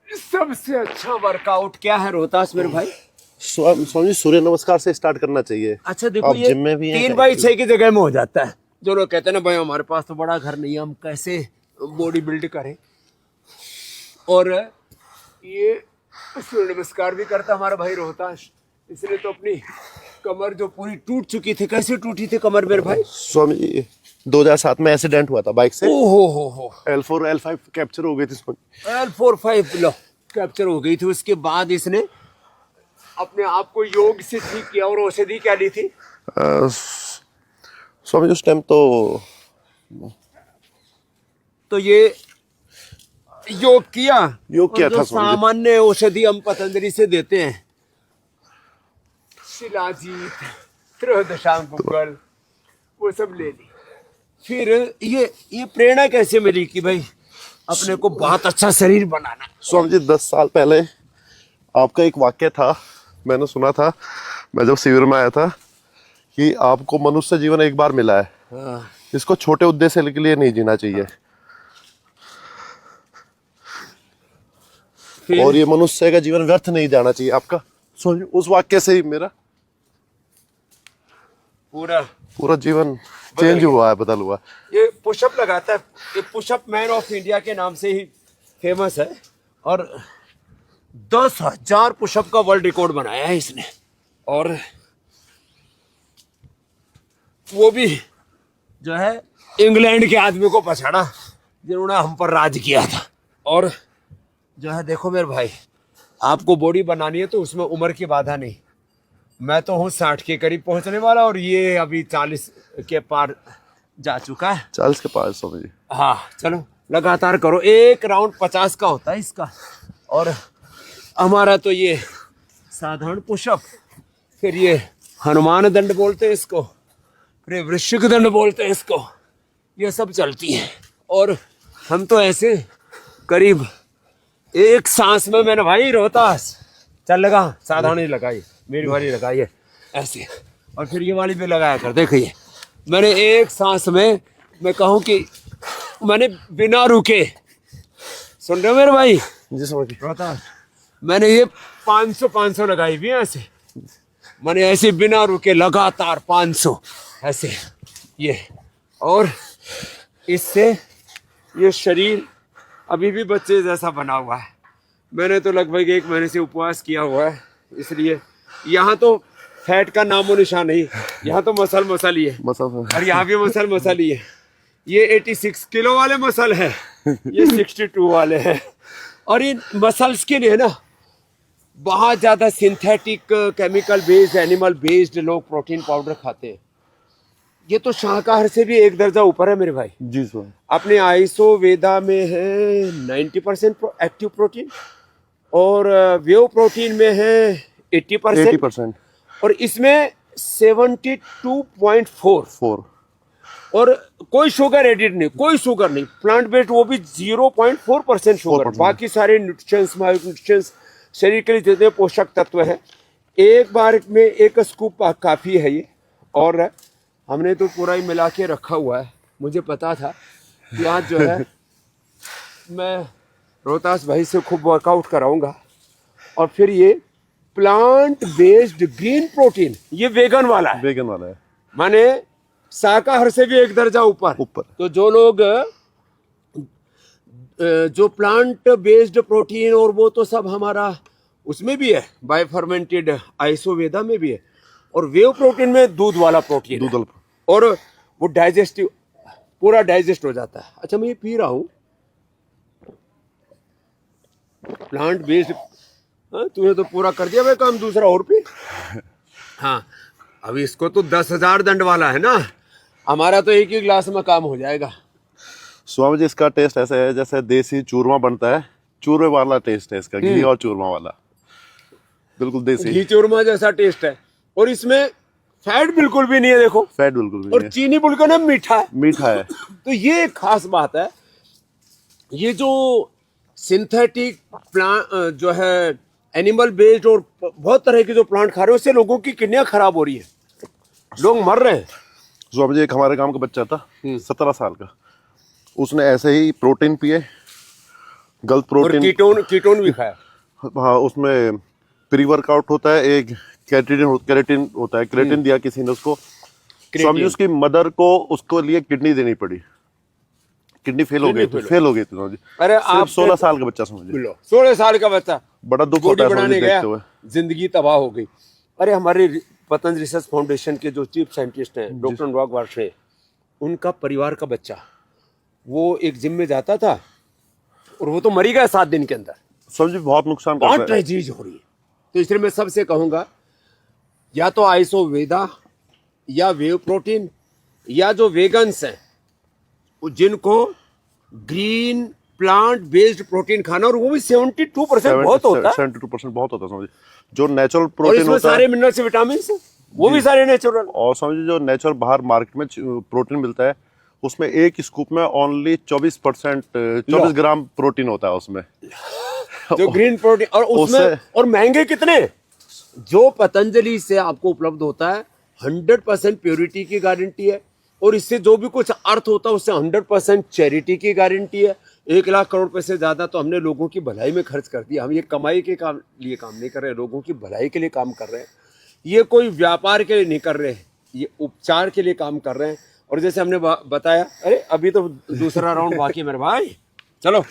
सबसे अच्छा वर्कआउट क्या है रोहतास मेरे भाई? स्वामी जी, सूर्य नमस्कार से स्टार्ट करना चाहिए। अच्छा देखो, आप ये जिम में भी हैं 3x6 की जगह में हो जाता है। जो लोग कहते हैं ना भाई हमारे पास तो बड़ा घर नहीं है, हम कैसे बॉडी बिल्ड करें। और ये सूर्य नमस्कार भी करता हमारा भाई रोहतास, इसलिए तो अपनी कमर जो पूरी टूट चुकी थी। कैसे टूटी थी कमर मेरे भाई? स्वामी जी, 2007 में एक्सीडेंट हुआ था बाइक से। ओहो हो L4 L5 कैप्चर हो गई थी स्वामी। L4-5 लो कैप्चर हो गई थी। उसके बाद इसने अपने आप को योग से ठीक किया। और औषधि क्या ली थी? स्वामी जी, उस टाइम तो ये योग किया। योग किया और जो था स्वामी जी। सामान्य औषधि हम पतंजलि से देते हैं, शिलाजीत, त्रयोदशांकुशल, वो सब ले ली। फिर ये प्रेरणा कैसे मिली कि भाई अपने को बहुत अच्छा शरीर बनाना? स्वामी जी, 10 साल पहले आपका एक वाक्य था, मैंने सुना था, मैं जब शिविर में आया था, कि आपको मनुष्य जीवन एक बार मिला है, हाँ। इसको छोटे उद्देश्य के लिए नहीं जीना चाहिए। फिर और ये मनुष्य का जीवन व्यर्थ नहीं जाना चाहिए आपका। स्वामी जी, उस वाक्य से ही मेरा पूरा जीवन चेंज हुआ है, बदल हुआ। ये पुशअप लगाता है। ये पुशअप मैन ऑफ इंडिया के नाम से ही फेमस है। और 10,000 पुशअप का वर्ल्ड रिकॉर्ड बनाया है इसने। और वो भी जो है इंग्लैंड के आदमी को पछाड़ा जिन्होंने हम पर राज किया था। और जो है देखो मेरे भाई, आपको बॉडी बनानी है तो उसमें उम्र की बाधा नहीं। मैं तो हूँ 60 के करीब पहुंचने वाला और ये अभी 40 के पार जा चुका है। 40 के पास स्वामी जी। हाँ चलो लगातार करो। एक राउंड 50 का होता है इसका। और हमारा तो ये साधारण पुशअप, फिर ये हनुमान दंड बोलते हैं इसको, फिर ये वृश्चिक दंड बोलते हैं इसको, ये सब चलती है। और हम तो ऐसे करीब एक सांस में, मैंने भाई रोहतास चल लगा, साधारण ही लगाई, मेरी वाली लगाई है ऐसे। और फिर ये वाली भी लगाया कर। देखिए मैंने एक सांस में, मैं कहूँ कि मैंने बिना रुके, सुन रहे हो मेरे भाई जी स्वामी जी। रोहतास, मैंने ये 500 लगाई भी है ऐसे। मैंने ऐसे बिना रुके लगातार 500 ऐसे ये। और इससे ये शरीर अभी भी बच्चे जैसा बना हुआ है। मैंने तो लगभग 1 महीने से उपवास किया हुआ है, इसलिए यहाँ तो फैट का नामो निशान नहीं। यहाँ तो मसल ही है। और यहाँ भी मसल ही है। ये 86 किलो वाले मसल है, ये 62 वाले हैं। और इन मसल्स के लिए ना बहुत ज्यादा synthetic, chemical based, animal based लोग प्रोटीन पाउडर खाते हैं। ये तो शाकाहार से भी एक दर्जा ऊपर है मेरे भाई। जी स्वामी। अपने आइसो वेदा में है 90% एक्टिव प्रोटीन, और वेव प्रोटीन में है 80%। और इसमें 72.4। और कोई शुगर एडिड नहीं, कोई शुगर नहीं, प्लांट बेस्ड, वो भी 0.4% शुगर। बाकी सारे न्यूट्रिशंस, माइक्रोन्यूट्रिशंस, शरीर के लिए जितने पोषक तत्व है, एक बार में एक स्कूप काफी है ये। और हमने तो पूरा ही मिला के रखा हुआ है। मुझे पता था कि आज जो है मैं रोहतास भाई से खूब वर्कआउट कराऊंगा। और फिर ये प्लांट बेस्ड ग्रीन प्रोटीन, ये वेगन वाला है। माने शाकाहार से भी एक दर्जा ऊपर। तो जो लोग जो प्लांट बेस्ड प्रोटीन, और वो तो सब हमारा उसमें भी है, बाय फर्मेंटेड आइसोवेदा में भी है। और वेव प्रोटीन में दूध वाला प्रोटीन है। और वो डाइजेस्टिव, पूरा डाइजेस्ट हो जाता है। अच्छा मैं ये पी रहा हूँ प्लांट बेस्ड। तूने तो पूरा कर दिया भाई काम, दूसरा और पी। हाँ अभी इसको तो 10,000 दंड वाला है ना, हमारा तो एक ही गिलास में काम हो जाएगा। स्वामी जी, इसका टेस्ट ऐसा है जैसे देसी चूरमा बनता है, चूरमे वाला टेस्ट है इसका, घी और चूरमा वाला, बिल्कुल देसी घी चूरमा जैसा टेस्ट है। और इसमें फैट बिल्कुल भी नहीं है, देखो फैट बिल्कुल भी और नहीं है। चीनी बिल्कुल ना मीठा है। तो ये एक खास बात है। ये जो सिंथेटिक प्लांट जो है एनिमल बेस्ड और बहुत तरह के जो प्लांट खा रहे हैं, उससे लोगों की किडनियां खराब हो रही है, लोग मर रहे हैं। स्वामी जी, एक हमारे गांव का बच्चा था 17 साल का, उसने ऐसे ही प्रोटीन पिए गलत और प्रोटीन, कीटोन भी खाया। हाँ उसमें प्री वर्कआउट होता है, एक केराटिन होता है, क्रेटिन दिया किसी ने उसको। स्वामी जी उसकी मदर को उसको लिए किडनी देनी पड़ी, किडनी फेल हो गई थी स्वामी जी। अरे सिर्फ 16 साल का बच्चा समझिए, 16 साल का बच्चा बड़ा दुख बॉडी होता है बनाने समझिए गया, देखते हुए। जिंदगी तबाह हो गई। अरे हमारे पतंजलि रिसर्च फाउंडेशन के जो चीफ साइंटिस्ट हैं डॉक्टर अनुराग वार्ष्णेय, उनका परिवार का बच्चा, वो एक जिम में जाता था और वो तो मरी गया 7 दिन के अंदर। स्वामी जी बहुत नुकसान बहुत करता है। ट्रेजेडी हो रही है। तो इसलिए मैं सबसे कहूंगा, या तो आइसोवेदा या वेव प्रोटीन, या जो वेगन्स हैं जिनको ग्रीन प्लांट बेस्ड प्रोटीन खाना, और वो भी 72% बहुत होता है। 72% बहुत होता है स्वामी जी। जो नेचुरल और प्रोटीन इसमें होता सारे है, मिनरल्स विटामिन वो भी सारे नेचुरल। और स्वामी जी जो नेचुरल बाहर मार्केट में प्रोटीन मिलता है, उसमें एक स्कूप में ओनली 24 ग्राम प्रोटीन होता है उसमें। जो ग्रीन प्रोटीन, और उसमें और महंगे कितने। जो पतंजलि से आपको उपलब्ध होता है 100% प्योरिटी की गारंटी है, और इससे जो भी कुछ अर्थ होता है उससे 100% चैरिटी की गारंटी है। 1 लाख करोड़ रुपए से ज्यादा तो हमने लोगों की भलाई में खर्च कर दिया। हम ये कमाई के लिए काम नहीं कर रहे, लोगों की भलाई के लिए काम कर रहे हैं। ये कोई व्यापार के लिए नहीं कर रहे, ये उपचार के लिए काम कर रहे हैं। और जैसे हमने बताया, अरे अभी तो दूसरा राउंड बाकी है मेरे भाई, चलो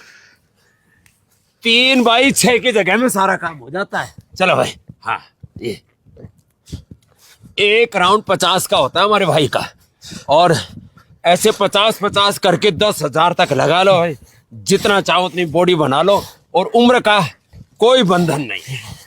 3/6 की जगह में सारा काम हो जाता है। चलो भाई, हाँ ये एक राउंड 50 का होता है हमारे भाई का, और ऐसे 50-50 करके 10,000 तक लगा लो भाई, जितना चाहो उतनी बॉडी बना लो, और उम्र का कोई बंधन नहीं है।